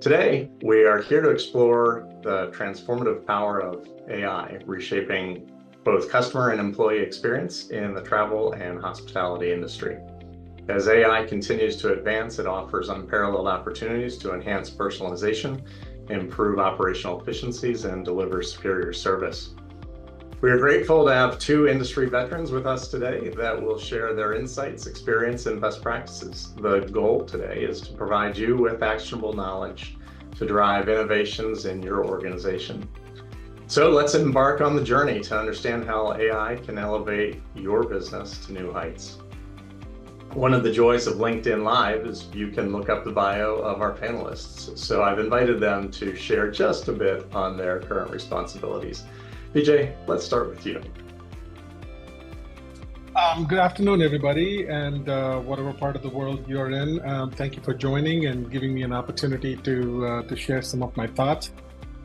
Today, we are here to explore the transformative power of AI, reshaping both customer and employee experience in the travel and hospitality industry. As AI continues to advance, it offers unparalleled opportunities to enhance personalization, improve operational efficiencies, and deliver superior service. We are grateful to have two industry veterans with us today that will share their insights, experience, and best practices. The goal today is to provide you with actionable knowledge to drive innovations in your organization. So let's embark on the journey to understand how AI can elevate your business to new heights. One of the joys of LinkedIn Live is you can look up the bio of our panelists. So I've invited them to share just a bit on their current responsibilities. Vijay, let's start with you. Good afternoon, everybody, and whatever part of the world you're in. Thank you for joining and giving me an opportunity to share some of my thoughts.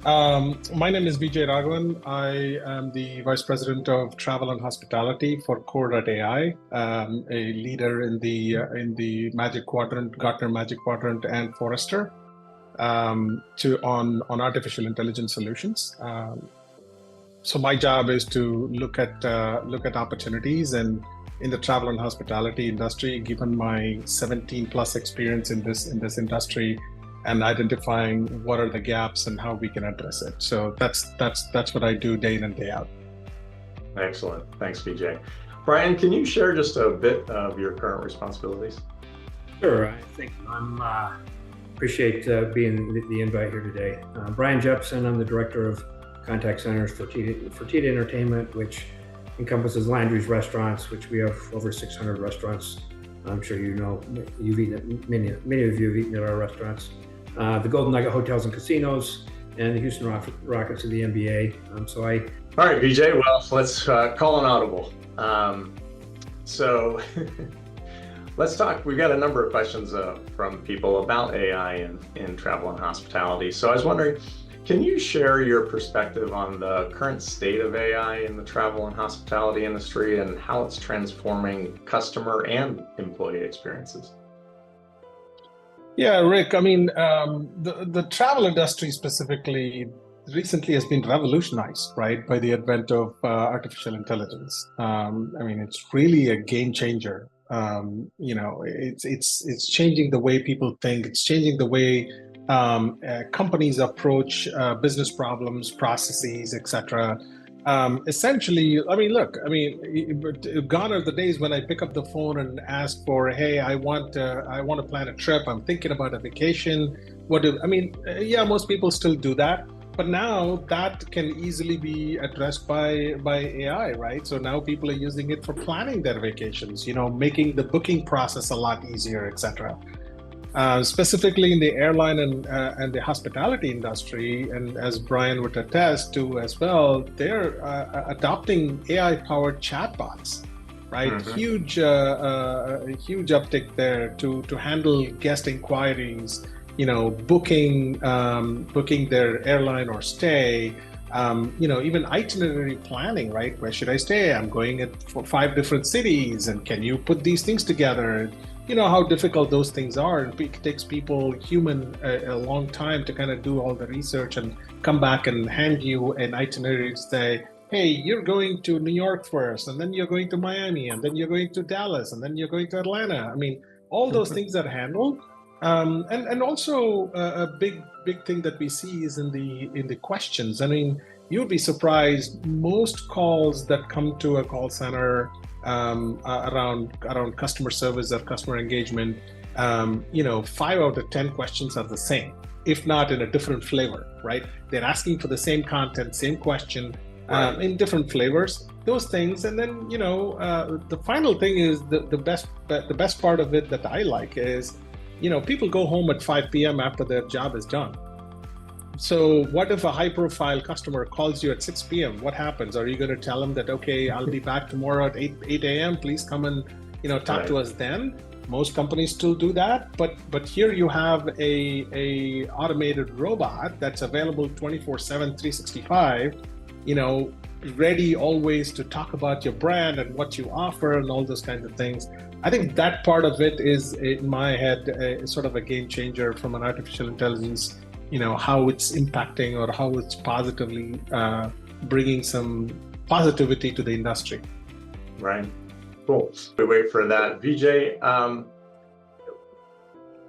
My name is Vijay Raghavan. I am the Vice President of Travel and Hospitality for Core.ai, a leader in the Magic Quadrant, Gartner Magic Quadrant, and Forrester on artificial intelligence solutions. So my job is to look at opportunities and in the travel and hospitality industry, given my 17 plus experience in this industry, and identifying what are the gaps and how we can address it. So that's what I do day in and day out. Excellent. Thanks, Vijay. Brian, can you share just a bit of your current responsibilities? Sure. I think I appreciate being the invite here today. Brian Jeppesen, I'm the Director of Contact Centers for Fertitta Entertainment, which encompasses Landry's restaurants, which we have over 600 restaurants. I'm sure you know, you've eaten at many of you have eaten at our restaurants. The Golden Nugget Hotels and Casinos, and the Houston Rockets of the NBA. All right, Vijay, well, let's call an audible. So let's talk. We've got a number of questions from people about AI in travel and hospitality. So I was wondering, can you share your perspective on the current state of AI in the travel and hospitality industry and how it's transforming customer and employee experiences? Yeah, Rick, I mean, the travel industry specifically recently has been revolutionized, right, by the advent of artificial intelligence. I mean, it's really a game changer. It's changing the way people think. It's changing the way companies approach business problems, processes, etc. Essentially, I mean, look, gone are the days when I pick up the phone and ask for, hey, I want to plan a trip. I'm thinking about a vacation. Yeah, most people still do that, but now that can easily be addressed by AI, right? So now people are using it for planning their vacations, making the booking process a lot easier, etc. Specifically in the airline and the hospitality industry, and as Brian would attest to as well, they're adopting AI-powered chatbots, right? Mm-hmm. Huge uptick there to handle guest inquiries, booking their airline or stay, even itinerary planning, right? Where should I stay? I'm going for 5 different cities, and can you put these things together? You know how difficult those things are. It takes people a long time to kind of do all the research and come back and hand you an itinerary to say, hey, you're going to New York first, and then you're going to Miami, and then you're going to Dallas, and then you're going to Atlanta. I mean, all those things are handled. And also a big thing that we see is in the questions. I mean, you'd be surprised, most calls that come to a call center around customer service or customer engagement, 5 out of 10 questions are the same, if not in a different flavor, right? They're asking for the same content, same question, in different flavors, those things. And then, the final thing is the best part of it that I like is, people go home at 5 p.m. after their job is done. So what if a high-profile customer calls you at 6 p.m.? What happens? Are you going to tell them that, okay, I'll be back tomorrow at 8 a.m. Please come and talk to us then? Most companies still do that, but here you have a automated robot that's available 24/7, 365. Ready always to talk about your brand and what you offer and all those kinds of things. I think that part of it is, in my head, sort of a game changer from an artificial intelligence how it's impacting or how it's positively bringing some positivity to the industry. Right. Cool. We wait for that. Vijay,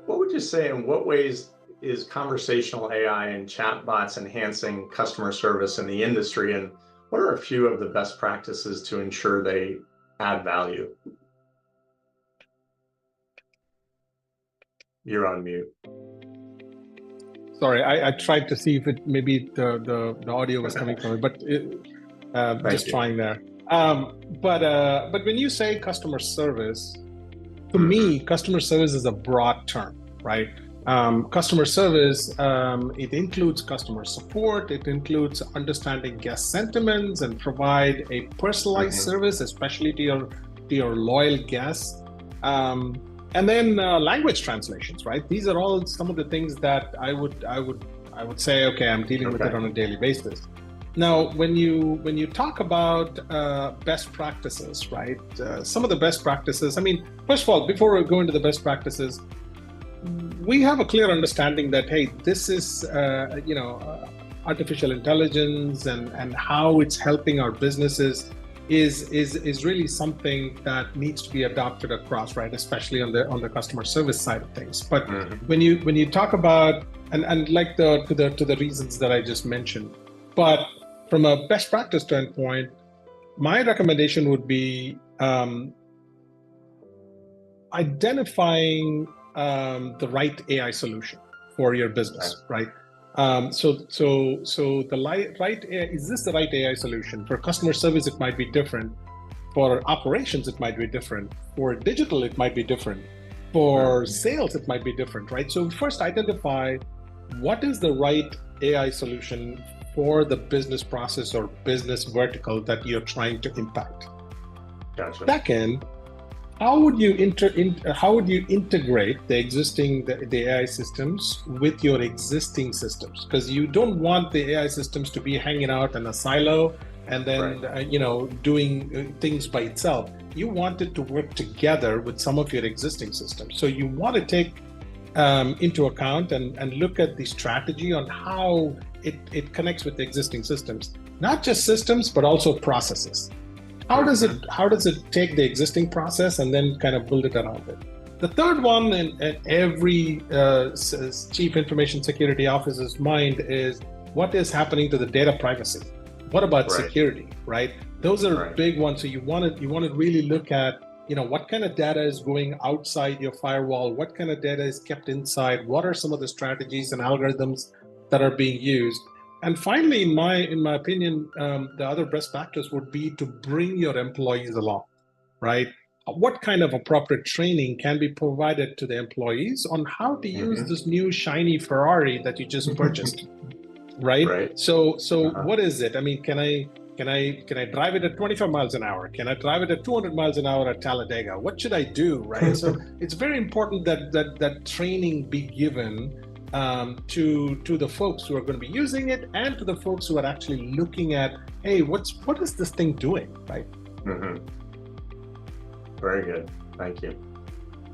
what would you say, in what ways is conversational AI and chatbots enhancing customer service in the industry? And what are a few of the best practices to ensure they add value? You're on mute. Sorry, I tried to see if maybe the audio was coming from it, but just trying there. But when you say customer service, to me, customer service is a broad term, right? Customer service, it includes customer support, it includes understanding guest sentiments and provide a personalized service, especially to your loyal guests. And then language translations, right? These are all some of the things that I would say, okay, I'm dealing with it on a daily basis. Now, when you talk about best practices, right? Some of the best practices. I mean, first of all, before we go into the best practices, we have a clear understanding that, hey, this is artificial intelligence and how it's helping our businesses is really something that needs to be adopted across, right? Especially on the customer service side of things. But when you talk about and like to the reasons that I just mentioned, but from a best practice standpoint, my recommendation would be identifying the right AI solution for your business, right? So the right AI, is this the right AI solution? For customer service, it might be different. For operations, it might be different. For digital, it might be different. For sales, it might be different, right? So first identify what is the right AI solution for the business process or business vertical that you're trying to impact. Gotcha. Second, how would you integrate the AI systems with your existing systems? Because you don't want the AI systems to be hanging out in a silo and then doing things by itself. You want it to work together with some of your existing systems. So you want to take into account and look at the strategy on how it connects with the existing systems, not just systems but also processes. How does it take the existing process and then kind of build it around it? The third one in every chief information security officer's mind is what is happening to the data privacy? What about security, right? Those are big ones. So you want to really look at, what kind of data is going outside your firewall? What kind of data is kept inside? What are some of the strategies and algorithms that are being used? And finally, in my opinion, the other best practice would be to bring your employees along, right? What kind of appropriate training can be provided to the employees on how to use this new shiny Ferrari that you just purchased, right? So what is it? I mean, can I drive it at 25 miles an hour? Can I drive it at 200 miles an hour at Talladega? What should I do, right? So it's very important that training be given to the folks who are going to be using it and to the folks who are actually looking at, hey, what is this thing doing, right? Very good. Thank you.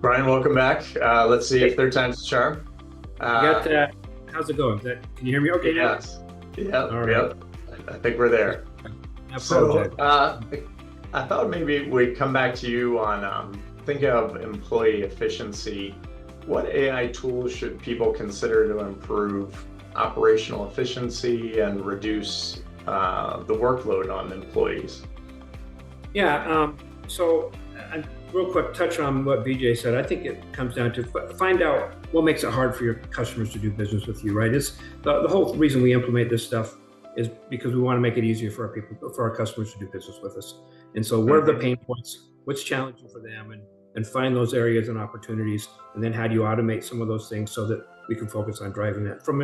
Brian, welcome back. Let's see if third time's a charm. How's it going? Can you hear me okay now? Yes. Yep. I think we're there. So I thought maybe we'd come back to you on thinking of employee efficiency. What AI tools should people consider to improve operational efficiency and reduce the workload on employees? Yeah, so real quick, touch on what Vijay said. I think it comes down to find out what makes it hard for your customers to do business with you, right? It's the whole reason we implement this stuff is because we want to make it easier for our customers to do business with us. And so what are the pain points? What's challenging for them? And find those areas and opportunities, and then how do you automate some of those things so that we can focus on driving that. From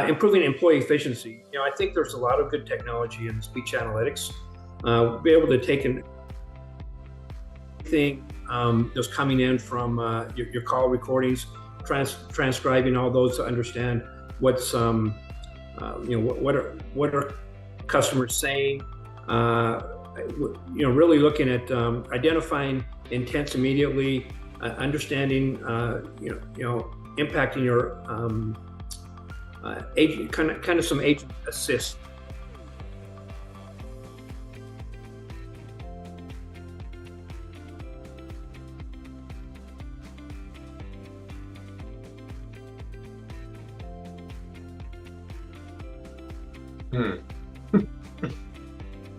improving employee efficiency, I think there's a lot of good technology in speech analytics. Be able to take anything that's coming in from your call recordings, transcribing all those to understand what's what are customers saying. Really looking at identifying intents immediately, understanding, impacting your agent, kind of some agent assist.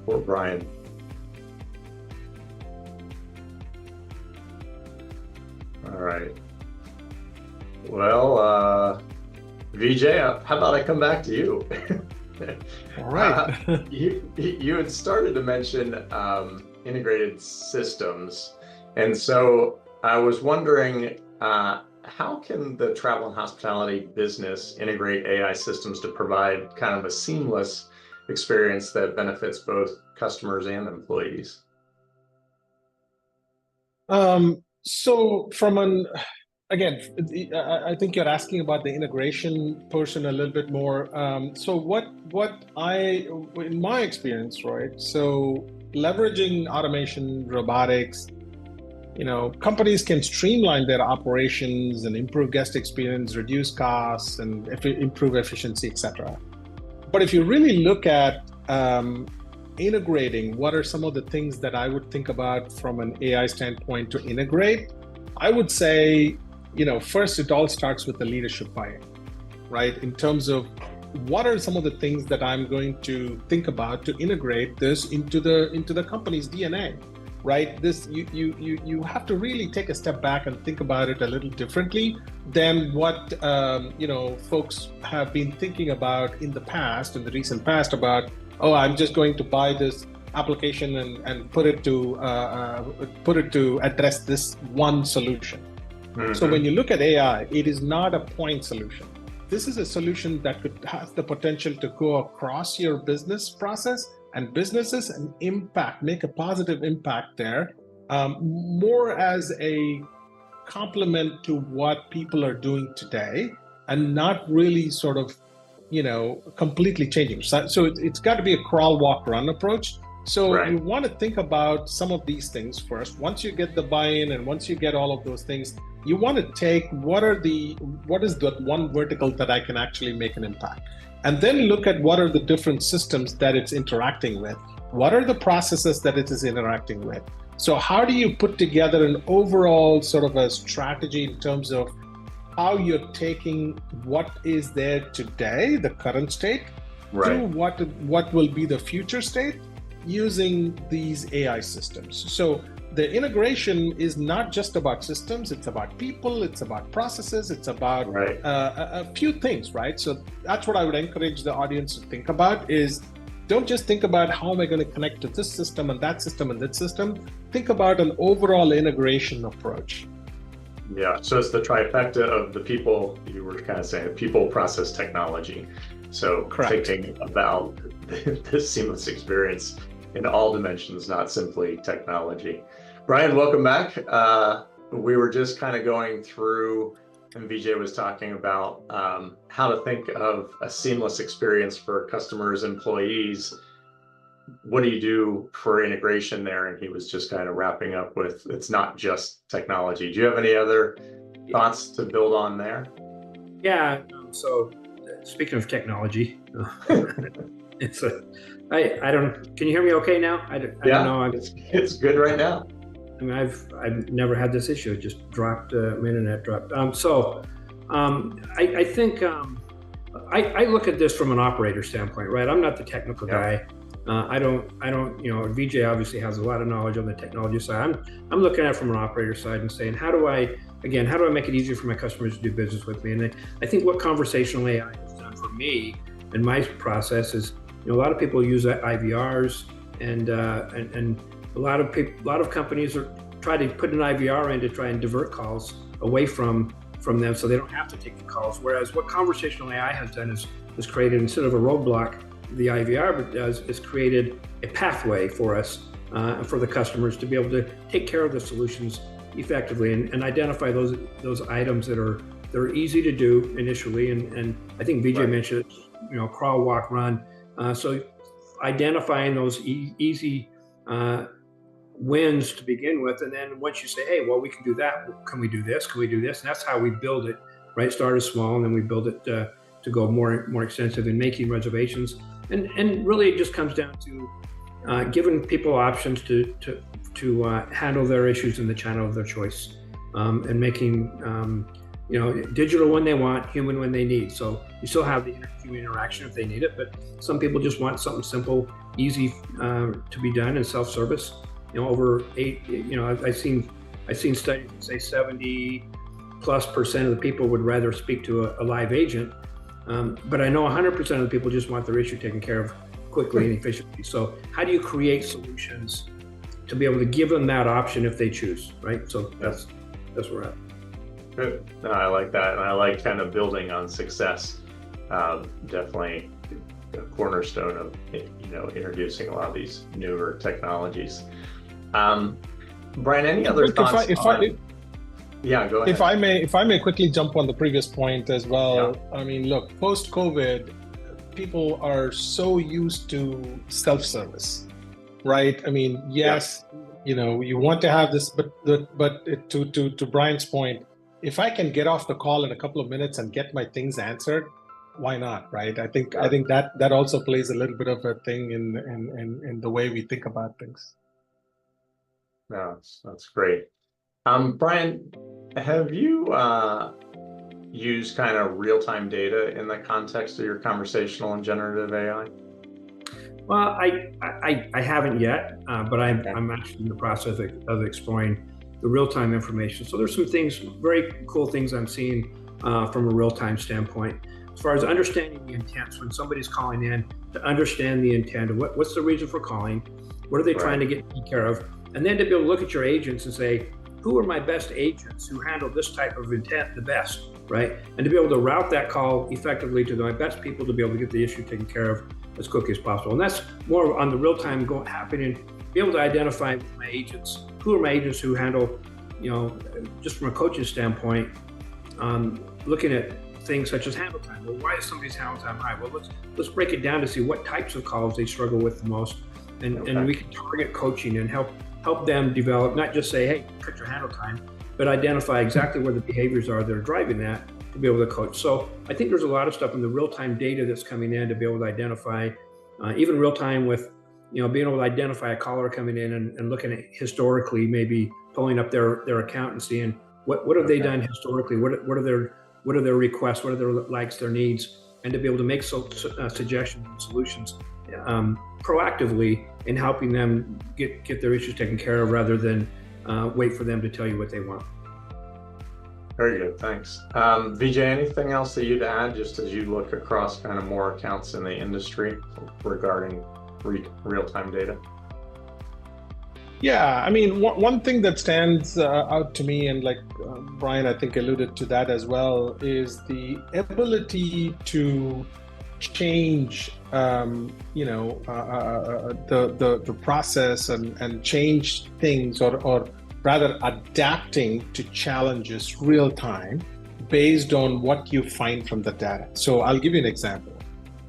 Poor Brian. All right. Well, Vijay, how about I come back to you? All right. You had started to mention integrated systems, and so I was wondering, how can the travel and hospitality business integrate AI systems to provide kind of a seamless experience that benefits both customers and employees? So again, I think you're asking about the integration portion a little bit more. So in my experience, right? So leveraging automation, robotics, companies can streamline their operations and improve guest experience, reduce costs, and improve efficiency, etc. But if you really look at integrating, what are some of the things that I would think about from an AI standpoint to integrate? I would say, first it all starts with the leadership buy-in, right? In terms of what are some of the things that I'm going to think about to integrate this into the company's DNA, right? This you have to really take a step back and think about it a little differently than what folks have been thinking about in the recent past about, oh, I'm just going to buy this application and put it to address this one solution. Mm-hmm. So when you look at AI, it is not a point solution. This is a solution that has the potential to go across your business process and businesses and make a positive impact there, more as a complement to what people are doing today and not really sort of, completely changing. So it's got to be a crawl, walk, run approach. So right. You want to think about some of these things first. Once you get the buy-in and once you get all of those things, you want to take what is the one vertical that I can actually make an impact? And then look at what are the different systems that it's interacting with. What are the processes that it is interacting with? So how do you put together an overall sort of a strategy in terms of how you're taking what is there today, the current state, right, to what will be the future state using these AI systems? So the integration is not just about systems, it's about people, it's about processes, it's about right. A few things, right? So that's what I would encourage the audience to think about is don't just think about how am I going to connect to this system and that system and that system. Think about an overall integration approach. Yeah, so it's the trifecta of the people, you were kind of saying, people, process, technology. So correct. Thinking about this seamless experience in all dimensions, not simply technology. Brian, welcome back. We were just kind of going through, and Vijay was talking about how to think of a seamless experience for customers, employees. What do you do for integration there? And he was just kind of wrapping up with, it's not just technology. Do you have any other thoughts to build on there? Yeah, so speaking of technology, I don't, can you hear me okay now? I don't know. It's good right now. I mean, I've never had this issue. It just dropped, my internet dropped. I think I look at this from an operator standpoint, right? I'm not the technical guy. I don't, Vijay obviously has a lot of knowledge on the technology side. I'm looking at it from an operator side and saying, how do I make it easier for my customers to do business with me? And I think what conversational AI has done for me and my process is, a lot of people use IVRs and a lot of companies are trying to put an IVR in to try and divert calls away from them so they don't have to take the calls. Whereas what conversational AI has done is created, instead of a roadblock, the IVR does is created a pathway for us, for the customers to be able to take care of the solutions effectively and identify those items that are easy to do initially. And I think Vijay mentioned, crawl, walk, run. So identifying those easy wins to begin with, and then once you say, hey, well, we can do that, can we do this, can we do this, and that's how we build it, right? Started small and then we build it to to go more extensive in making reservations. And really it just comes down to giving people options to handle their issues in the channel of their choice, and making digital when they want, human when they need. So you still have the human interaction if they need it, but some people just want something simple, easy to be done, and self-service. I've seen studies that say 70+% of the people would rather speak to a live agent, but I know 100% of the people just want their issue taken care of quickly and efficiently. So how do you create solutions to be able to give them that option if they choose, right? So that's where we're at. Good. No, I like that, and I like kind of building on success. Definitely a cornerstone of introducing a lot of these newer technologies. Brian, any other thoughts? Yeah, go ahead. If I may quickly jump on the previous point as well. Yeah. I mean, look, post-COVID, people are so used to self-service, right? I mean, yes, you want to have this, but to Brian's point, if I can get off the call in a couple of minutes and get my things answered, why not, right? I think that also plays a little bit of a thing in the way we think about things. No, that's great. Brian, have you used kind of real-time data in the context of your conversational and generative AI? Well, I haven't yet, but I'm actually in the process of exploring the real-time information. So there's some things, very cool things I'm seeing from a real-time standpoint. As far as understanding the intent, when somebody's calling in, to understand the intent of what's the reason for calling, what are they trying to get taken care of, and then to be able to look at your agents and say, who are my best agents who handle this type of intent the best, right? And to be able to route that call effectively to my best people to be able to get the issue taken care of as quickly as possible. And that's more on the real time happening, be able to identify my agents. Who are my agents who handle, just from a coaching standpoint, looking at things such as handle time. Well, why is somebody's handle time high? Well, let's break it down to see what types of calls they struggle with the most. And we can target coaching and help them develop, not just say, hey, cut your handle time, but identify exactly where the behaviors are that are driving that to be able to coach. So I think there's a lot of stuff in the real-time data that's coming in to be able to identify, even real-time with, being able to identify a caller coming in and looking at historically, maybe pulling up their account and seeing what have they done historically, what are their requests, what are their likes, their needs, and to be able to make suggestions and solutions proactively in helping them get their issues taken care of rather than wait for them to tell you what they want. Very good, thanks. Vijay, anything else that you'd add just as you look across kind of more accounts in the industry regarding real-time data? Yeah, I mean, one thing that stands out to me, and like Brian, I think alluded to that as well, is the ability to change, the process and change things, or rather adapting to challenges real time based on what you find from the data. So I'll give you an example.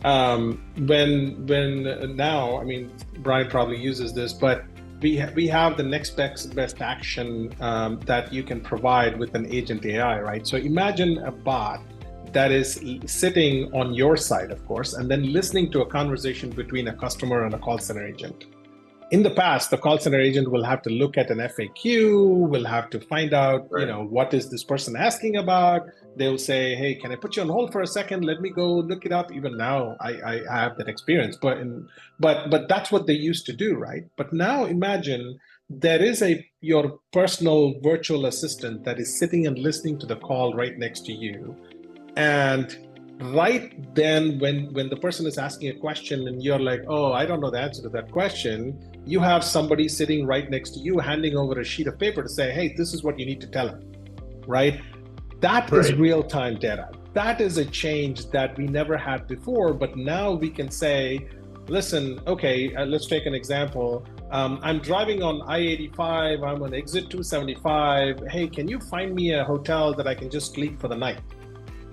When now, I mean, Brian probably uses this, but we have the next best action that you can provide with an agent AI, right? So imagine a bot that is sitting on your side, of course, and then listening to a conversation between a customer and a call center agent. In the past, the call center agent will have to look at an FAQ, will have to find out, what is this person asking about? They'll say, hey, can I put you on hold for a second? Let me go look it up. Even now, I have that experience, but that's what they used to do, right? But now imagine there is your personal virtual assistant that is sitting and listening to the call right next to you. And right then, when the person is asking a question and you're like, oh, I don't know the answer to that question, you have somebody sitting right next to you handing over a sheet of paper to say, hey, this is what you need to tell him, right? That is real-time data. That is a change that we never had before, but now we can say, listen, okay, let's take an example. I'm driving on I-85, I'm on exit 275. Hey, can you find me a hotel that I can just sleep for the night?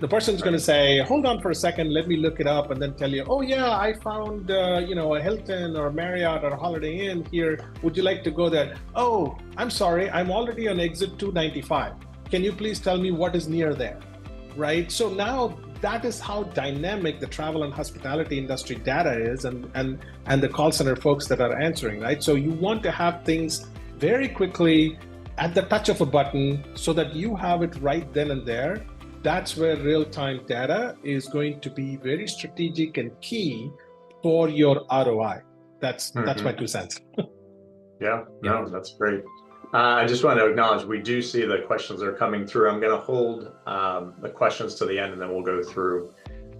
The person's going to say, hold on for a second, let me look it up, and then tell you, oh yeah, I found a Hilton or Marriott or Holiday Inn here. Would you like to go there? Oh, I'm sorry, I'm already on exit 295. Can you please tell me what is near there? Right? So now that is how dynamic the travel and hospitality industry data is, and the call center folks that are answering, right? So you want to have things very quickly at the touch of a button so that you have it right then and there. That's where real-time data is going to be very strategic and key for your ROI. That's my 2 cents. Yeah, no, that's great. I just want to acknowledge we do see the questions that are coming through. I'm going to hold the questions to the end, and then we'll go through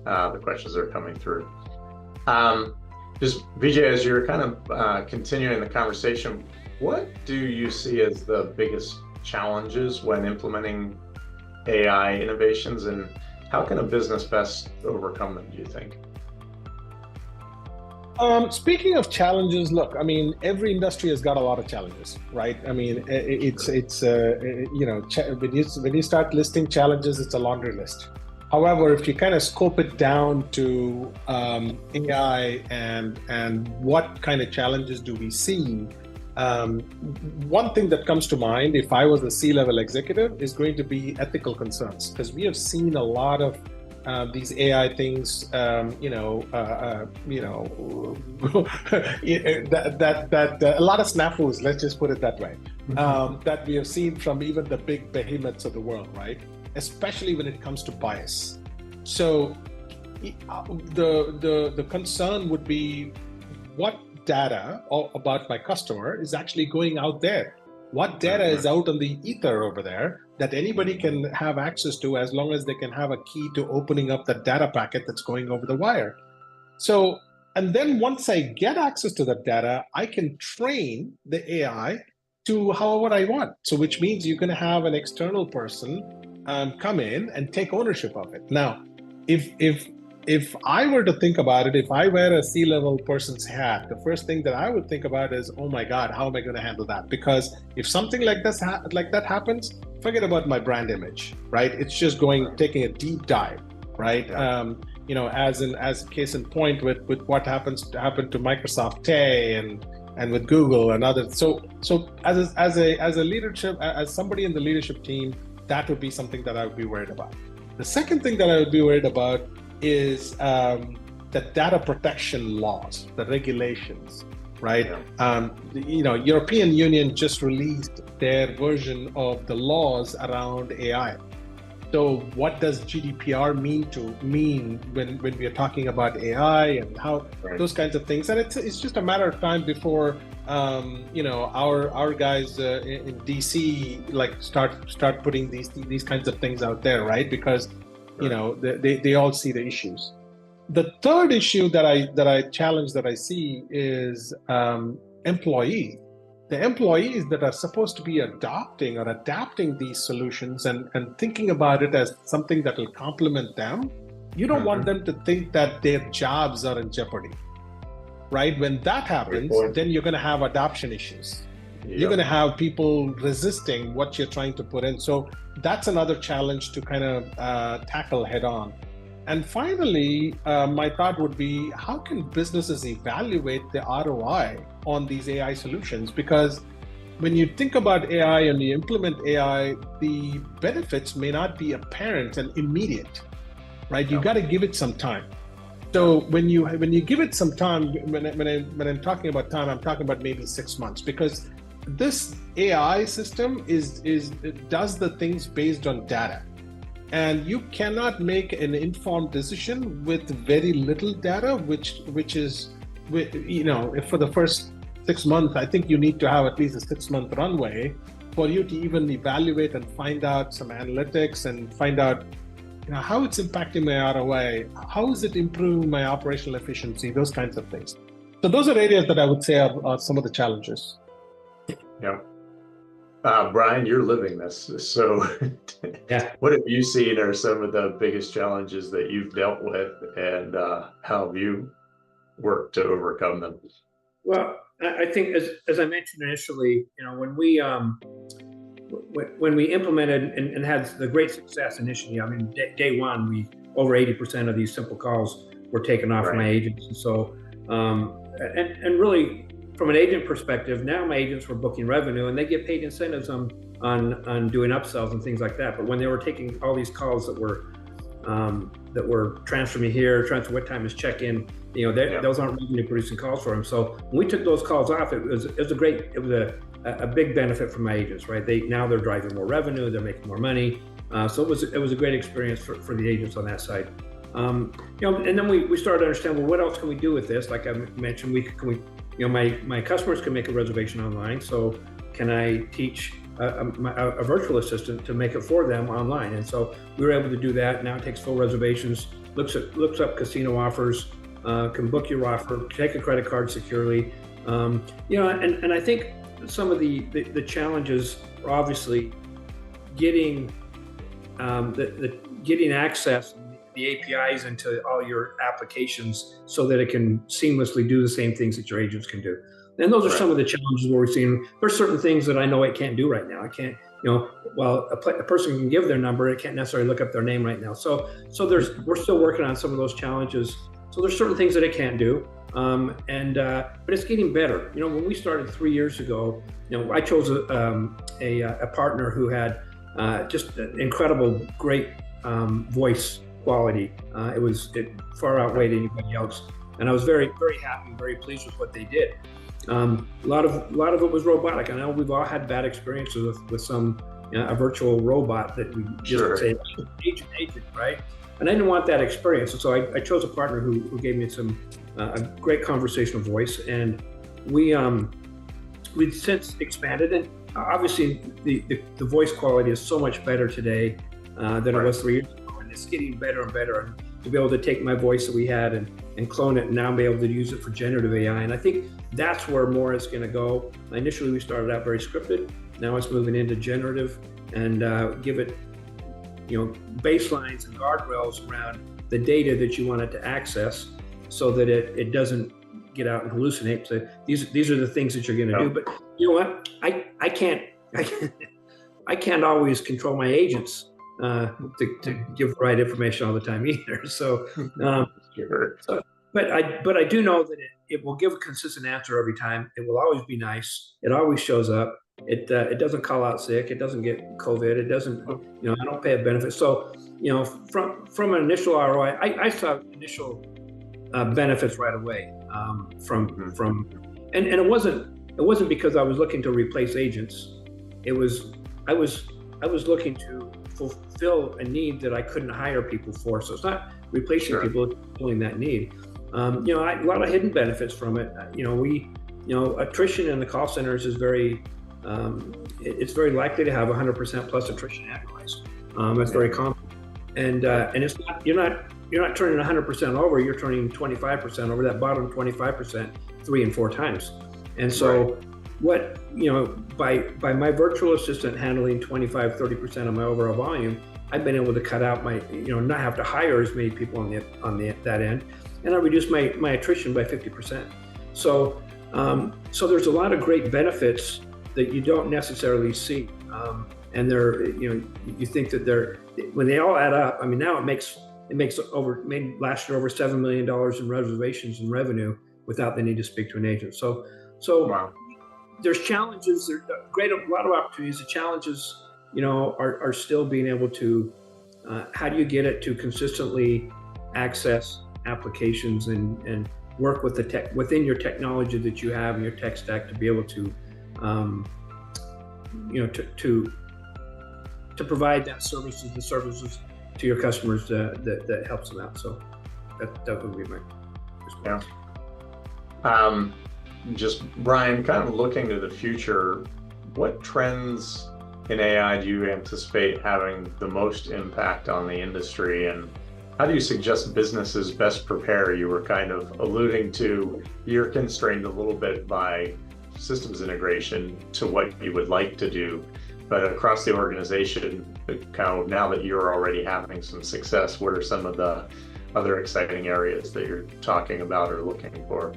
the questions that are coming through. Just Vijay, as you're kind of continuing the conversation, what do you see as the biggest challenges when implementing AI innovations, and how can a business best overcome them, do you think? Speaking of challenges, look, I mean, every industry has got a lot of challenges, right? I mean, when you start listing challenges, it's a laundry list. However, if you kind of scope it down to AI and what kind of challenges do we see, one thing that comes to mind, if I was a C-level executive, is going to be ethical concerns, because we have seen a lot of these AI things, a lot of snafus, let's just put it that way, that we have seen from even the big behemoths of the world, right? Especially when it comes to bias. So the concern would be, what data about my customer is actually going out there? What data is out on the ether over there that anybody can have access to, as long as they can have a key to opening up the data packet that's going over the wire? So, and then once I get access to that data, I can train the AI to however I want. So which means you're going to have an external person come in and take ownership of it. Now, if I were to think about it, if I wear a C-level person's hat, the first thing that I would think about is, oh my God, how am I going to handle that? Because if something like that happens, forget about my brand image, right? It's just taking a deep dive, right? As a case in point with what happened to Microsoft Tay and with Google and others. So as a leadership, as somebody in the leadership team, that would be something that I would be worried about. The second thing that I would be worried about is the data protection laws, the regulations, right? European Union just released their version of the laws around AI. So what does GDPR mean when we are talking about AI and how those kinds of things? And it's just a matter of time before our guys in DC start putting these kinds of things out there, right? Because they all see the issues. The third issue that I see is employees. The employees that are supposed to be adopting or adapting these solutions and thinking about it as something that will complement them, you don't want them to think that their jobs are in jeopardy, right? When that happens, then you're going to have adoption issues. Yep. You're going to have people resisting what you're trying to put in. So that's another challenge to kind of tackle head on. And finally, my thought would be, how can businesses evaluate the ROI on these AI solutions? Because when you think about AI and you implement AI, the benefits may not be apparent and immediate, right? You got to give it some time. So when you give it some time, when I'm talking about time, I'm talking about maybe 6 months, because this AI system does the things based on data, and you cannot make an informed decision with very little data, which is, if for the first 6 months, I think you need to have at least a 6-month runway for you to even evaluate and find out some analytics and find out how it's impacting my ROI, how is it improving my operational efficiency, those kinds of things. So those are areas that I would say are some of the challenges. Yeah. Brian, you're living this. So what have you seen are some of the biggest challenges that you've dealt with, and how have you worked to overcome them? Well, I think as I mentioned initially, when we implemented and had the great success initially, I mean, day one, over 80% of these simple calls were taken off my agents. And so, and really, from an agent perspective, now my agents were booking revenue and they get paid incentives on doing upsells and things like that. But when they were taking all these calls that were that were transfer me here, transfer what time is check-in. Those aren't revenue producing calls for them. So when we took those calls off, it was a big benefit for my agents, right? Now they're driving more revenue, they're making more money. So it was a great experience for the agents on that side. And then we started to understand, well, what else can we do with this? Like I mentioned, my customers can make a reservation online. So can I teach a virtual assistant to make it for them online? And so we were able to do that. Now it takes full reservations, looks up casino offers, can book your offer, take a credit card securely. And I think some of the challenges are obviously getting getting access, the APIs into all your applications so that it can seamlessly do the same things that your agents can do. And those are some of the challenges where we're seeing there's certain things that I know it can't do right now. I can't, while a person can give their number, it can't necessarily look up their name right now. So we're still working on some of those challenges. So there's certain things that it can't do. But it's getting better. When we started 3 years ago, I chose a partner who had just an incredible, great voice quality. It far outweighed anybody else, and I was very, very happy, very pleased with what they did. A lot of it was robotic. I know we've all had bad experiences with some a virtual robot that we just say agent, right? And I didn't want that experience, and so I chose a partner who gave me a great conversational voice, and we've since expanded. And obviously, the voice quality is so much better today than it was 3 years ago, and it's getting better and better. And to be able to take my voice that we had and clone it, and now be able to use it for generative AI, and I think that's where more is going to go. Initially, we started out very scripted. Now it's moving into generative, and give it baselines and guardrails around the data that you want it to access, so that it doesn't get out and hallucinate. So these are the things that you're going to do. But you know what? I can't always control my agents to give the right information all the time either. So, but I do know that it will give a consistent answer every time. It will always be nice. It always shows up. It doesn't call out sick. It doesn't get COVID. It doesn't, I don't pay a benefit. So, from an initial ROI, I saw initial benefits right away. And it wasn't because I was looking to replace agents. I was looking to fulfill a need that I couldn't hire people for. So it's not replacing people, it's filling that need. A lot of hidden benefits from it. Attrition in the call centers is it's very likely to have 100% plus attrition annualized. That's very common. And it's not, you're not turning 100% over, you're turning 25% over, that bottom 25% 3 and 4 times. And so by my virtual assistant handling 25-30% of my overall volume, I've been able to cut out my, not have to hire as many people on that end, and I reduced my attrition by 50%. So there's a lot of great benefits that you don't necessarily see, and you think that when they all add up. I mean, now it makes made last year over $7 million in reservations and revenue without the need to speak to an agent. So wow. There's challenges. There's a lot of opportunities. The challenges, are still being able to. How do you get it to consistently access applications and work with the tech within your technology that you have in your tech stack to be able to, to provide the services to your customers that helps them out. So that would be my response. Yeah. Just Brian, kind of looking to the future, what trends in AI do you anticipate having the most impact on the industry, and how do you suggest businesses best prepare? You were kind of alluding to you're constrained a little bit by systems integration to what you would like to do, but across the organization, kind of now that you're already having some success, what are some of the other exciting areas that you're talking about or looking for?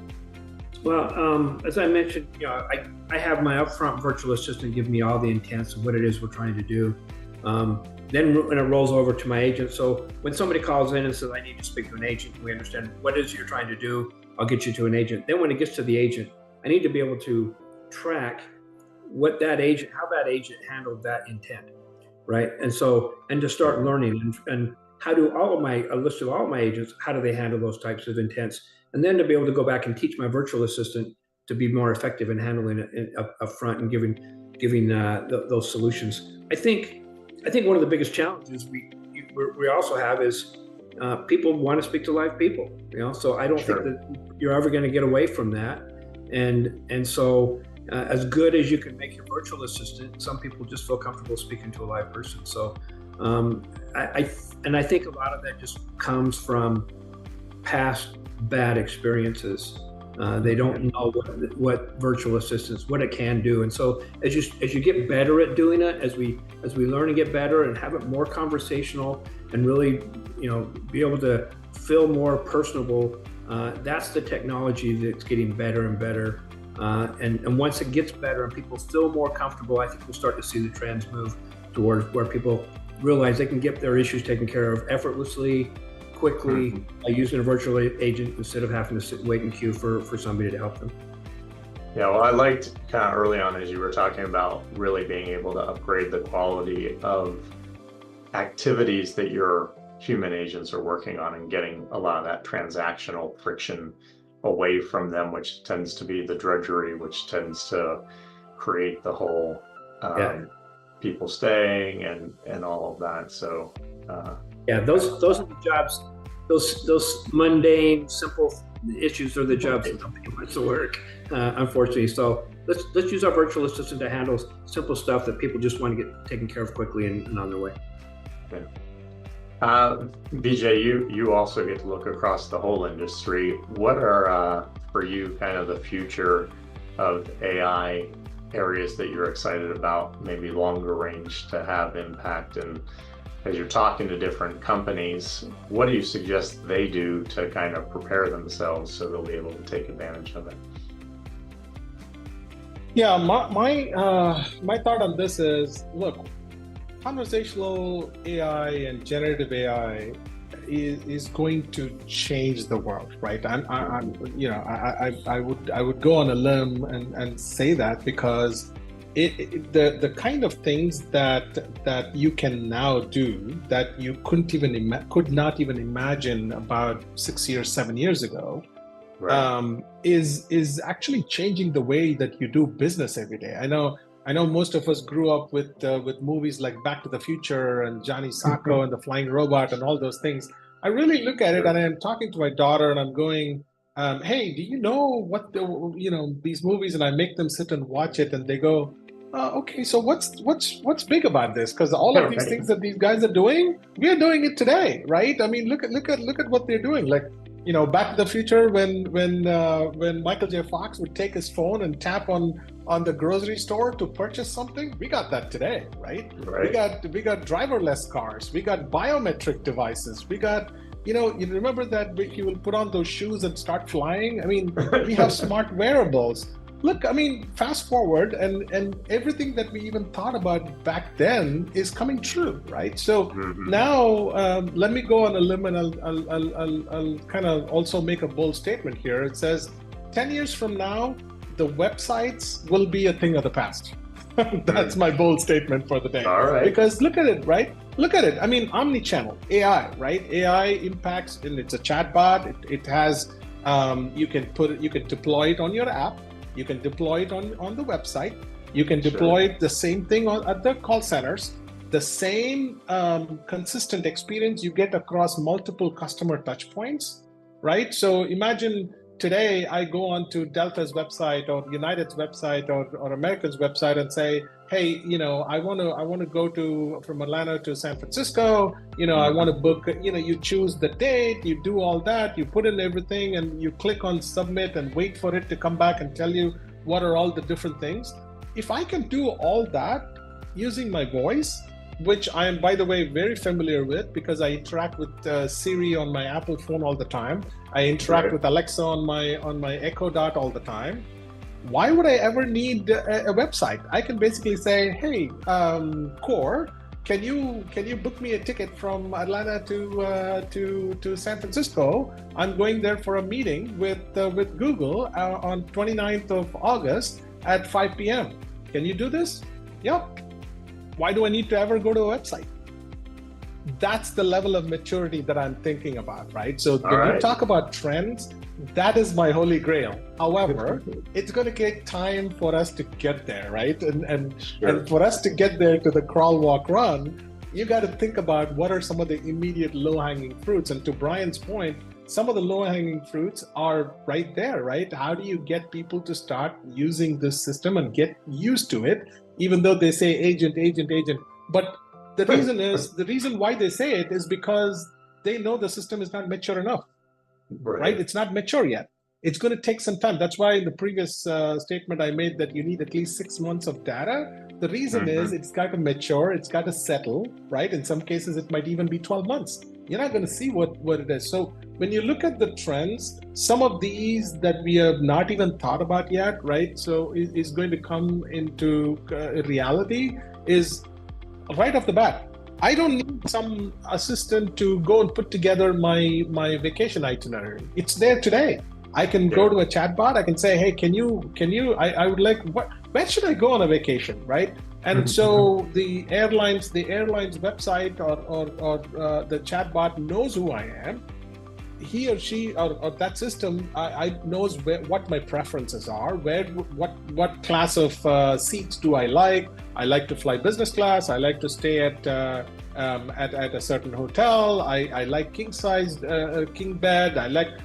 Well, as I mentioned, I have my upfront virtual assistant give me all the intents of what it is we're trying to do. Then when it rolls over to my agent, so when somebody calls in and says, I need to speak to an agent, we understand what it is you're trying to do, I'll get you to an agent. Then when it gets to the agent, I need to be able to track how that agent handled that intent, right? And to start learning. And how do a list of all of my agents, how do they handle those types of intents? And then to be able to go back and teach my virtual assistant to be more effective in handling it up front and giving those solutions. I think one of the biggest challenges we also have is people want to speak to live people. So I don't think that you're ever going to get away from that. And so as good as you can make your virtual assistant, some people just feel comfortable speaking to a live person. So I think a lot of that just comes from past bad experiences. They don't know what virtual assistants, what it can do. And so as you get better at doing it, as we learn to get better and have it more conversational and really, be able to feel more personable, that's the technology that's getting better and better. And once it gets better and people feel more comfortable, I think we'll start to see the trends move towards where people realize they can get their issues taken care of effortlessly, quickly, by using a virtual agent instead of having to wait in queue for somebody to help them. Yeah, well, I liked kind of early on as you were talking about really being able to upgrade the quality of activities that your human agents are working on and getting a lot of that transactional friction away from them, which tends to be the drudgery, which tends to create the whole people staying and all of that. So those are the jobs. Those mundane, simple issues are the jobs that nobody wants to work, unfortunately. So let's use our virtual assistant to handle simple stuff that people just want to get taken care of quickly and on their way. Okay. Vijay, you also get to look across the whole industry. What are for you kind of the future of AI areas that you're excited about, maybe longer range to have impact? And as you're talking to different companies, what do you suggest they do to kind of prepare themselves so they'll be able to take advantage of it? Yeah, my thought on this is, look, conversational AI and generative AI is going to change the world, right? I would go on a limb and say that because the kind of things that you can now do that you could not even imagine about 6 years, 7 years ago, right, is actually changing the way that you do business every day. I know most of us grew up with movies like Back to the Future and Johnny Sacco and the Flying Robot and all those things. I really look at it and I'm talking to my daughter and I'm going, hey, do you know what these movies? And I make them sit and watch it and they go, okay, so what's big about this? Because all of these things that these guys are doing, we are doing it today, right? I mean, look at what they're doing. Like, Back to the Future, when Michael J. Fox would take his phone and tap on the grocery store to purchase something, we got that today, right? We got driverless cars, we got biometric devices, we got, you remember that he will put on those shoes and start flying? I mean, we have smart wearables. Look, I mean, fast forward and everything that we even thought about back then is coming true, right? So now let me go on a limb and I'll kind of also make a bold statement here. It says 10 years from now, the websites will be a thing of the past. That's my bold statement for the day. All right. Because look at it, right? Look at it. I mean, omni-channel, AI, right? AI impacts, and it's a chatbot. It has, you can deploy it on your app. You can deploy it on the website. You can deploy it the same thing at the call centers. The same consistent experience you get across multiple customer touch points, right? So imagine today I go onto Delta's website or United's website or American's website and say, hey, I want to go from Atlanta to San Francisco. I want to book. You choose the date, you do all that, you put in everything, and you click on submit and wait for it to come back and tell you what are all the different things. If I can do all that using my voice, which I am, by the way, very familiar with because I interact with Siri on my Apple phone all the time. I interact with Alexa on my Echo Dot all the time. Why would I ever need a website? I can basically say, hey, Core, can you book me a ticket from Atlanta to San Francisco? I'm going there for a meeting with Google on 29th of August at 5 p.m. Can you do this? Yep. Why do I need to ever go to a website? that's the level of maturity that I'm thinking about, right? So when right. you talk about trends, that is my holy grail. However, it's going to take time for us to get there, right? And for us to get there to the crawl, walk, run, you got to think about what are some of the immediate low-hanging fruits. And to Brian's point, some of the low-hanging fruits are right there, right? How do you get people to start using this system and get used to it, even though they say agent, agent, agent? But the reason why they say it is because they know the system is not mature enough, right? It's not mature yet. It's going to take some time. That's why in the previous statement I made that you need at least 6 months of data. The reason is it's got to mature, it's got to settle, right? In some cases, it might even be 12 months. You're not going to see what it is. So when you look at the trends, some of these that we have not even thought about yet, right? So is going to come into reality is right off the bat. I don't need some assistant to go and put together my vacation itinerary. It's there today. I can go to a chatbot. I can say, hey, can you, I would like, where should I go on a vacation, right? And so the airline's website or the chatbot knows who I am. He or she or that system I knows what my preferences are, what class of seats do I like. I like to fly business class. I like to stay at a certain hotel. I like king size king bed.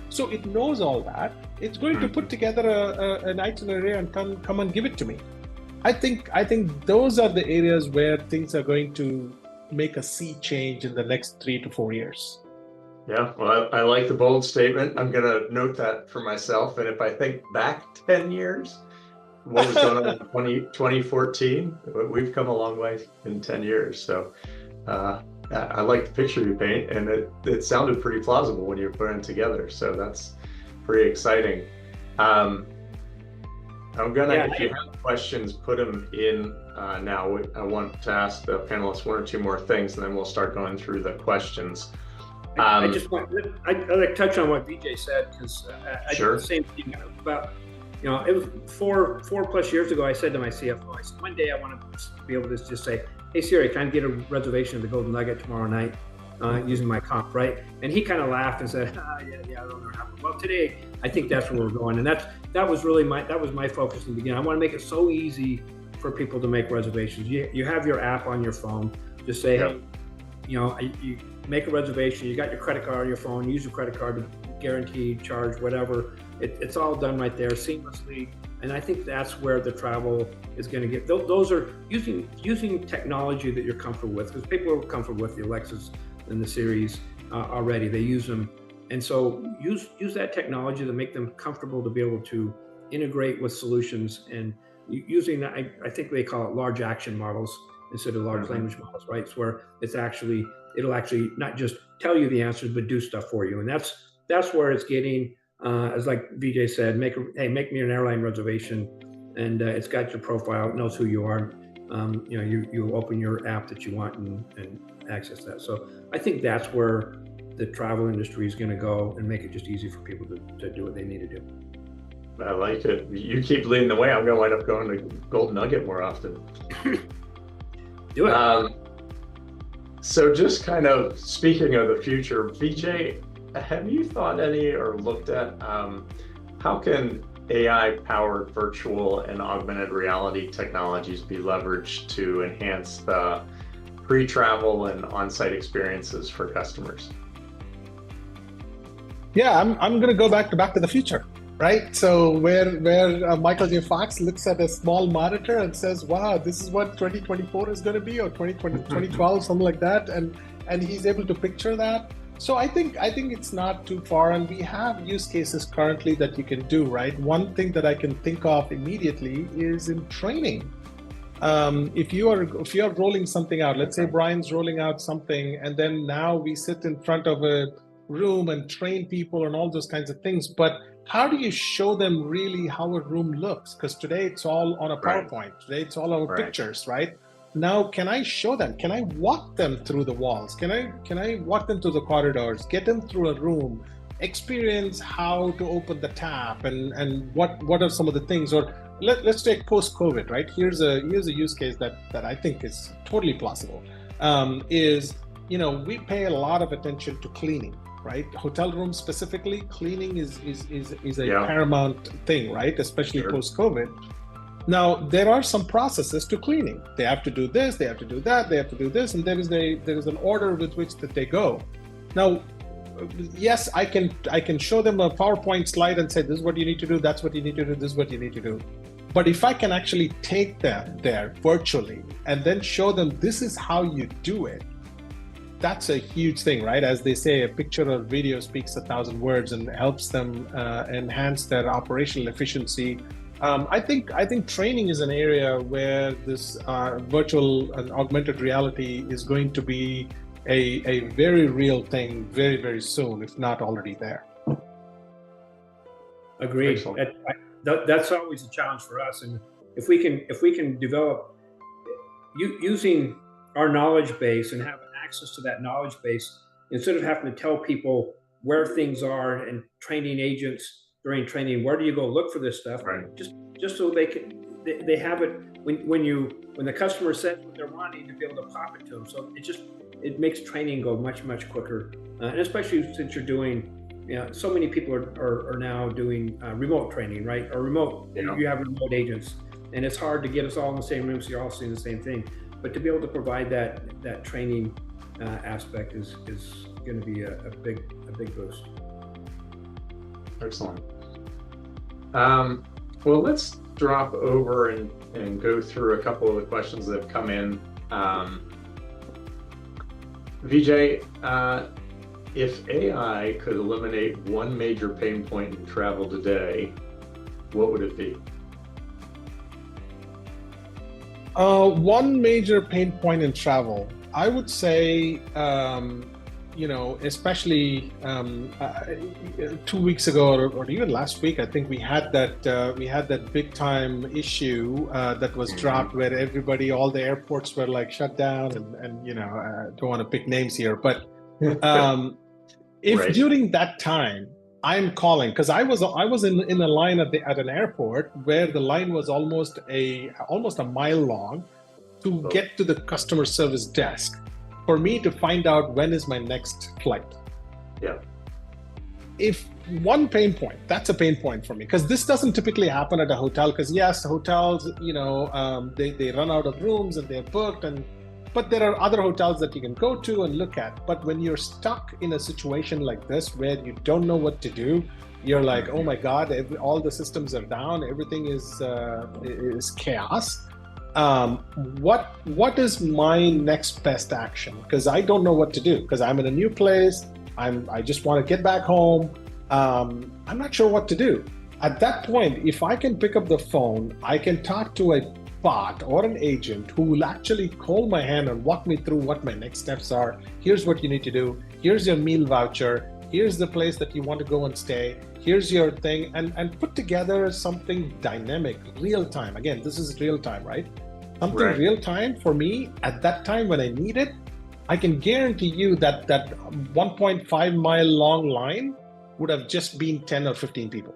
So it knows all that. It's going to put together an itinerary and come and give it to me. I think those are the areas where things are going to make a sea change in the next 3 to 4 years. Yeah, well, I like the bold statement. I'm going to note that for myself. And if I think back 10 years, what was going on in 2014, we've come a long way in 10 years. So I like the picture you paint, and it sounded pretty plausible when you were putting it together. So that's pretty exciting. I'm going to, if you have questions, put them in now. I want to ask the panelists 1 or 2 more things, and then we'll start going through the questions. I just want to touch on what Vijay said, because I did the same thing about, it was four plus years ago. I said to my CFO, I said, one day I want to be able to just say, hey Siri, can I get a reservation at the Golden Nugget tomorrow night using my comp, right? And he kind of laughed and said, yeah, I don't know what happened. Well, today I think that's where we're going, and that was my focus in the beginning. I want to make it so easy for people to make reservations. You have your app on your phone. Just say, hey, you make a reservation, you got your credit card on your phone, use your credit card to guarantee charge, whatever. It's all done right there seamlessly. And I think that's where the travel is going to get. Those are using technology that you're comfortable with, because people are comfortable with the Alexas and the Siris already. They use them. And so use that technology to make them comfortable to be able to integrate with solutions, and using that, I think they call it large action models instead of large language models, right? It's where it'll actually not just tell you the answers, but do stuff for you. And that's where it's getting, as like Vijay said, make me an airline reservation, and it's got your profile, it knows who you are. You open your app that you want and access that. So I think that's where the travel industry is going to go, and make it just easy for people to do what they need to do. I like it. You keep leading the way. I'm going to wind up going to Golden Nugget more often. Do it. So just kind of speaking of the future, Vijay, have you thought any or looked at how can AI-powered virtual and augmented reality technologies be leveraged to enhance the pre-travel and on-site experiences for customers? Yeah, I'm going to go back to the Future, right? So where Michael J. Fox looks at a small monitor and says, wow, this is what 2024 is going to be, or 2012, something like that. And he's able to picture that. So I think it's not too far, and we have use cases currently that you can do, right? One thing that I can think of immediately is in training. If you are rolling something out, let's say Brian's rolling out something, and then now we sit in front of a room and train people and all those kinds of things. But how do you show them really how a room looks? Because today it's all on a PowerPoint. Today it's all over pictures, right? Now, can I show them? Can I walk them through the walls? Can I walk them through the corridors, get them through a room, experience how to open the tap, and what are some of the things? Or let's take post-COVID, right? Here's a use case that I think is totally plausible. Is we pay a lot of attention to cleaning, right? Hotel rooms specifically, cleaning is a paramount thing, right? Especially post-COVID. Now, there are some processes to cleaning. They have to do this, they have to do that, they have to do this, and there is an order with which that they go. Now, yes, I can show them a PowerPoint slide and say, this is what you need to do, that's what you need to do, this is what you need to do. But if I can actually take them there virtually and then show them this is how you do it, that's a huge thing, right? As they say, a picture or video speaks 1,000 words and helps them enhance their operational efficiency. I think training is an area where this virtual and augmented reality is going to be a very real thing very, very soon, if not already there. Agreed. That's always a challenge for us, and if we can develop using our knowledge base and have access to that knowledge base, instead of having to tell people where things are and training agents during training, where do you go look for this stuff? Right. Just so they have it when the customer says what they're wanting, to be able to pop it to them. So it makes training go much quicker, and especially since you're doing. So many people are now doing remote training, right? Or remote, you have remote agents, and it's hard to get us all in the same room so you're all seeing the same thing. But to be able to provide that training aspect is going to be a big boost. Excellent. Well, let's drop over and go through a couple of the questions that have come in. Vijay, if AI could eliminate one major pain point in travel today, what would it be? One major pain point in travel, I would say, especially 2 weeks ago or even last week, I think we had that big time issue that was dropped where all the airports were like shut down, and I don't want to pick names here, but if during that time I'm calling, because I was in a line at an airport where the line was almost a mile long to get to the customer service desk for me to find out when is my next flight. Yeah. If one pain point, that's a pain point for me, because this doesn't typically happen at a hotel, because yes, hotels, they run out of rooms and they're booked, but there are other hotels that you can go to and look at. But when you're stuck in a situation like this where you don't know what to do, you're like, oh my God, all the systems are down, everything is chaos. What is my next best action? Because I don't know what to do, because I'm in a new place. I just want to get back home. I'm not sure what to do. At that point, if I can pick up the phone, I can talk to a bot or an agent who will actually hold my hand and walk me through what my next steps are. Here's what you need to do. Here's your meal voucher. Here's the place that you want to go and stay. Here's your thing, and put together something dynamic, real time. Again, this is real time, right? Something real time for me at that time when I need it. I can guarantee you that 1.5 mile long line would have just been 10 or 15 people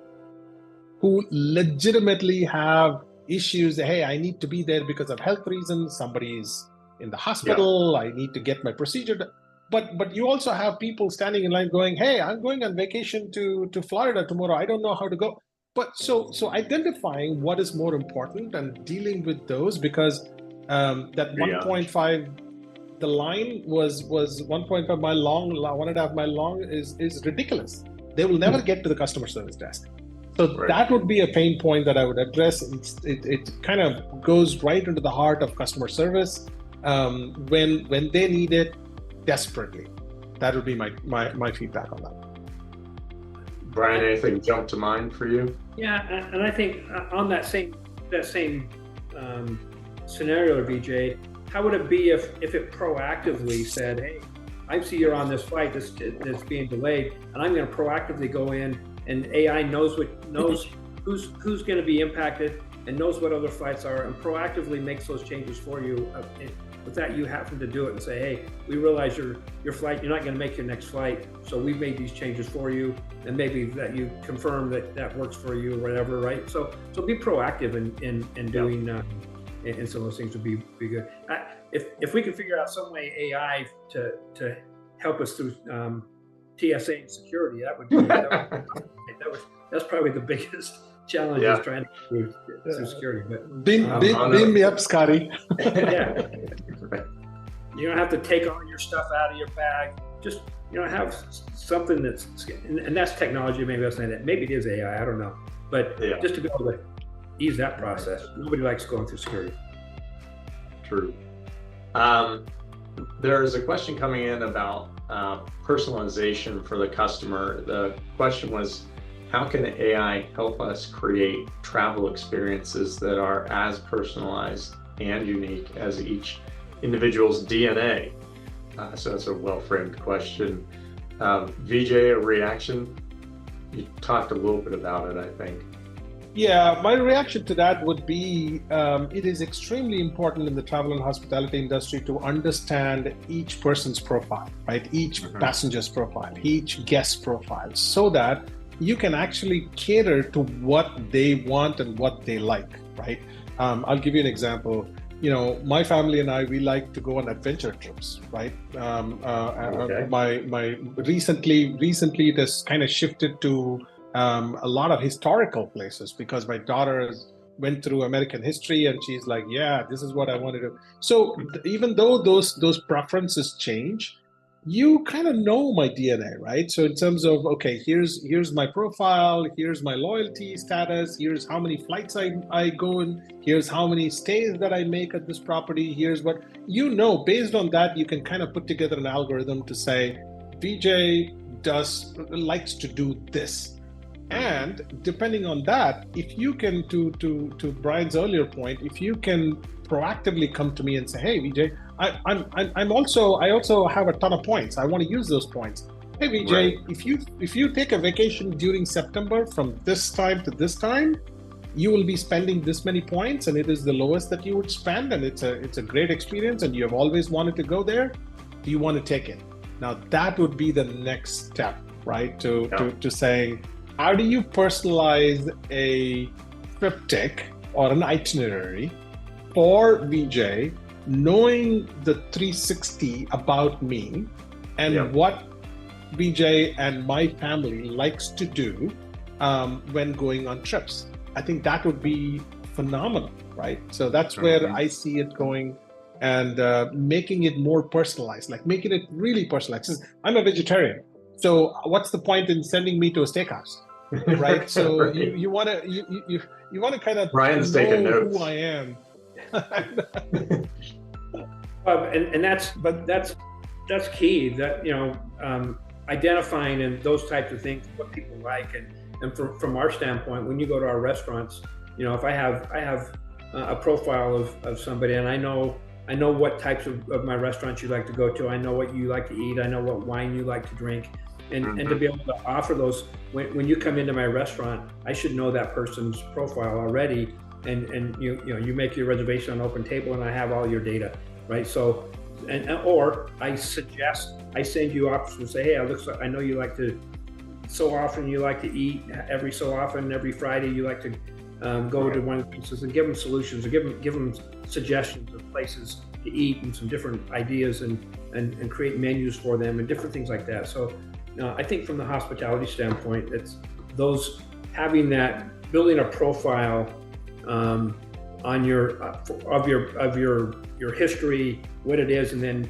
who legitimately have issues. Hey, I need to be there because of health reasons. Somebody's in the hospital. I need to get my procedure. But you also have people standing in line going, hey, I'm going on vacation to Florida tomorrow. I don't know how to go. But so identifying what is more important and dealing with those, because that 1.5, the line was 1.5 mile long, 1.5 mile long is ridiculous. They will never get to the customer service desk. So that would be a pain point that I would address. It kind of goes right into the heart of customer service when they need it desperately. That would be my feedback on that. Brian, anything jump to mind for you? Yeah, and I think on that same scenario, Vijay, how would it be if it proactively said, hey, I see you're on this flight that's being delayed, and I'm going to proactively go in, and AI knows who's going to be impacted and knows what other flights are, and proactively makes those changes for you. Without you having to do it and say, hey, we realize your flight, you're not going to make your next flight, so we've made these changes for you, and maybe that you confirm that works for you or whatever, right? So be proactive in doing and some of those things would be good. If we could figure out some way AI to help us through TSA and security, that would be that's probably the biggest challenge is trying to get through security. But beam me up, Scotty. Yeah, you don't have to take all your stuff out of your bag. Just have something and that's technology. Maybe that's not it. Maybe it is AI. I don't know. But just to be able to ease that process. Nobody likes going through security. True. There's a question coming in about personalization for the customer. The question was, how can AI help us create travel experiences that are as personalized and unique as each individual's DNA? So that's a well-framed question. Vijay, a reaction? You talked a little bit about it, I think. Yeah, my reaction to that would be, it is extremely important in the travel and hospitality industry to understand each person's profile, right? Each passenger's profile, each guest profile, so that you can actually cater to what they want and what they like, right? I'll give you an example. My family and I, we like to go on adventure trips, right? My recently it has kind of shifted to a lot of historical places because my daughter went through American history and she's like, yeah, this is what I want to do. So even though those preferences change, you kind of know my DNA, right? So in terms of, okay, here's my profile, here's my loyalty status, here's how many flights I go in, here's how many stays that I make at this property, here's what, based on that, you can kind of put together an algorithm to say, Vijay likes to do this. And depending on that, if you can, to Brian's earlier point, if you can proactively come to me and say, hey, Vijay, I also have a ton of points. I want to use those points. Hey, Vijay, if you take a vacation during September from this time to this time, you will be spending this many points, and it is the lowest that you would spend, and it's a great experience, and you have always wanted to go there. Do you want to take it? Now that would be the next step, right? To saying, how do you personalize a triptych or an itinerary for Vijay, knowing the 360 about me and what Vijay and my family likes to do when going on trips? I think that would be phenomenal, right? So that's where I see it going, and making it more personalized, like making it really personalized. I'm a vegetarian, so what's the point in sending me to a steakhouse? Right. So you want to kind of Brian's taking notes. Who I am. And that's key. That identifying and those types of things, what people like, and from our standpoint, when you go to our restaurants, if I have a profile of somebody, and I know what types of my restaurants you like to go to. I know what you like to eat. I know what wine you like to drink. And to be able to offer those, when you come into my restaurant, I should know that person's profile already. And you make your reservation on Open Table, and I have all your data, right? So, or I send you options and say, hey, I know you like to, so often you like to eat, every so often, every Friday you like to go to one of the places, and give them solutions, or give them suggestions of places to eat and some different ideas, and create menus for them and different things like that. So I think from the hospitality standpoint, it's those having that, building a profile on your history, what it is, and then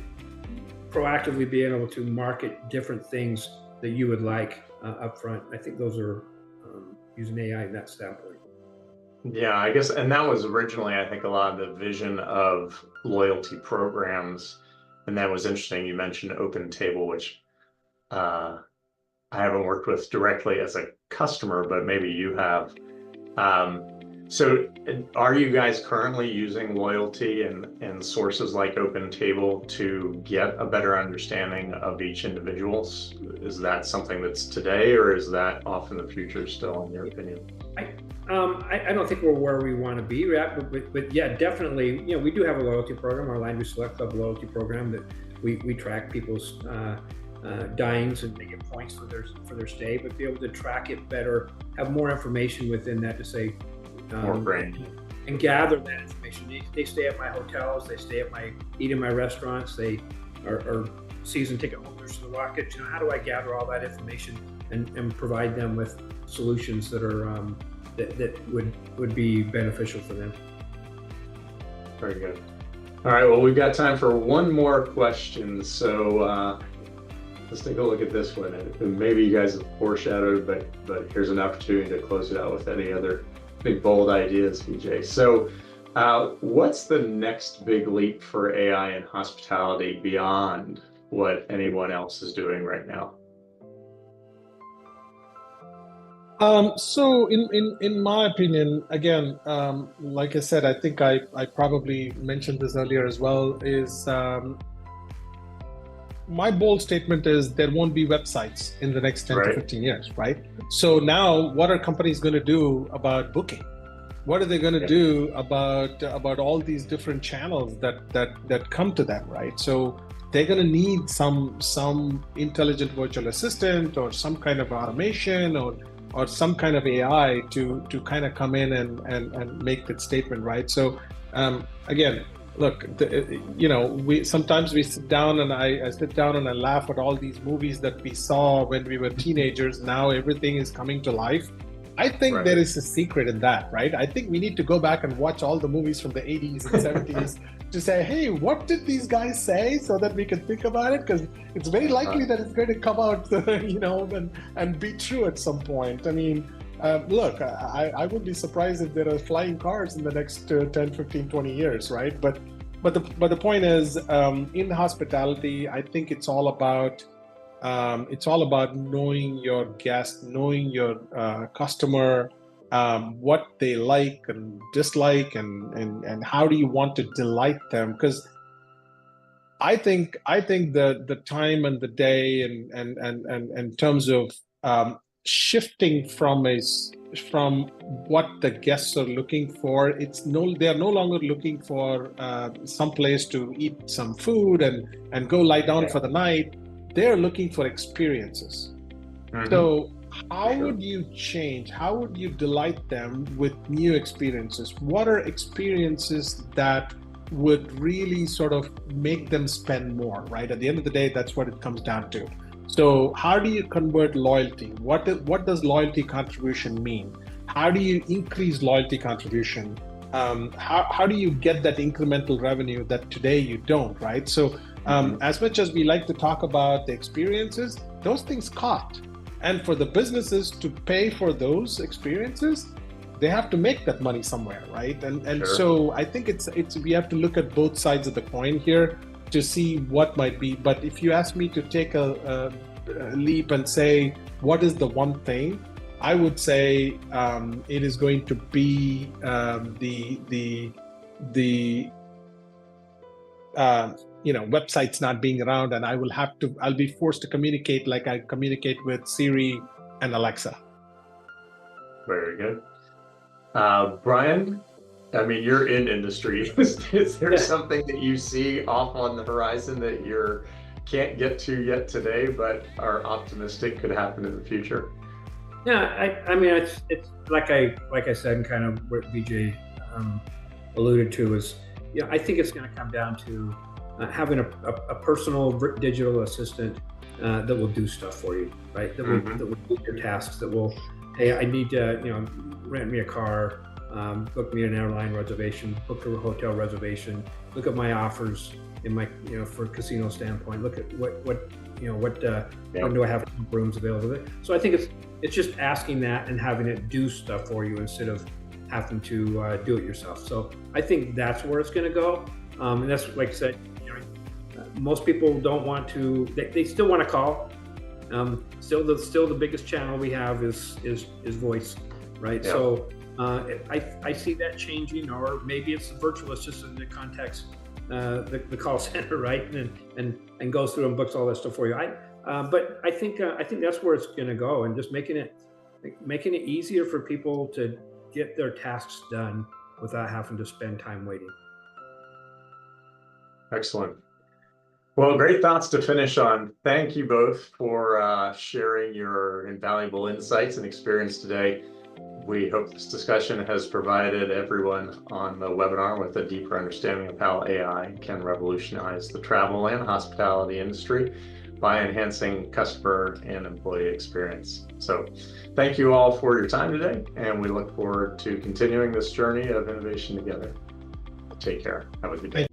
proactively being able to market different things that you would like up front. I think those are using AI in that standpoint. Yeah, I guess, and that was originally, I think, a lot of the vision of loyalty programs. And that was interesting. You mentioned Open Table, which I haven't worked with directly as a customer, but maybe you have. So are you guys currently using loyalty and sources like Open Table to get a better understanding of each individual? Is that something that's today, or is that off in the future still, in your opinion? I don't think we're where we want to be at, but yeah, definitely. We do have a loyalty program, our Land Select Club loyalty program, that we track people's dinings, and they get points for their stay, but be able to track it better, have more information within that to say, more brand. and gather that information. They stay at my hotels, they eat in my restaurants, they are season ticket holders to the Rocket. How do I gather all that information and provide them with solutions that are that would be beneficial for them? Very good. All right, well, we've got time for one more question. So let's take a look at this one. And maybe you guys have foreshadowed, but here's an opportunity to close it out with any other big, bold ideas, Vijay. So what's the next big leap for AI in hospitality beyond what anyone else is doing right now? So in my opinion, again, like I said, I think I probably mentioned this earlier as well, is my bold statement is there won't be websites in the next 10 to 15 years, right? So now what are companies going to do about booking? What are they going to do about all these different channels that come to them, right? So they're going to need some intelligent virtual assistant or some kind of automation or some kind of AI to kind of come in and make that statement, right? So again, look, we sometimes sit down and I sit down and I laugh at all these movies that we saw when we were teenagers. Now everything is coming to life. I think there is a secret in that, right? I think we need to go back and watch all the movies from the 80s and 70s to say, hey, what did these guys say, so that we can think about it? Because it's very likely that it's going to come out, and be true at some point. I mean, look, I would be surprised if there are flying cars in the next 10, 15, 20 years, right? But the point is, in hospitality, I think it's all about knowing your guest, knowing your customer, what they like and dislike, and how do you want to delight them? Because I think the time and the day and in terms of shifting from what the guests are looking for, they are no longer looking for some place to eat some food and go lie down for the night. They're looking for experiences. So how would you change? How would you delight them with new experiences? What are experiences that would really sort of make them spend more, right? At the end of the day, that's what it comes down to. So how do you convert loyalty? What does loyalty contribution mean? How do you increase loyalty contribution? How do you get that incremental revenue that today you don't, right? So as much as we like to talk about the experiences, those things cost. And for the businesses to pay for those experiences, they have to make that money somewhere, right? And so I think it's we have to look at both sides of the coin here to see what might be. But if you ask me to take a leap and say, what is the one thing? I would say it is going to be websites not being around, and I'll be forced to communicate like I communicate with Siri and Alexa. Very good. Brian, I mean, you're in industry. Is there something that you see off on the horizon that you can't get to yet today, but are optimistic could happen in the future? Yeah, I mean, it's like I said, and kind of what Vijay alluded to is, I think it's going to come down to having a personal digital assistant that will do stuff for you, right? That will do your tasks. That will, hey, I need to, rent me a car, book me an airline reservation, book a hotel reservation, look at my offers in my, for a casino standpoint. Look at what when do I have rooms available? So I think it's just asking that and having it do stuff for you instead of having to do it yourself. So I think that's where it's going to go. And that's, like I said, most people don't want to. They still want to call. Still the biggest channel we have is voice, right? Yeah. So I see that changing, or maybe it's the virtual assistant that contacts the call center, right, and goes through and books all that stuff for you. But I think that's where it's going to go, and just making it easier for people to get their tasks done without having to spend time waiting. Excellent. Well, great thoughts to finish on. Thank you both for sharing your invaluable insights and experience today. We hope this discussion has provided everyone on the webinar with a deeper understanding of how AI can revolutionize the travel and hospitality industry by enhancing customer and employee experience. So thank you all for your time today, and we look forward to continuing this journey of innovation together. Take care. Have a good day.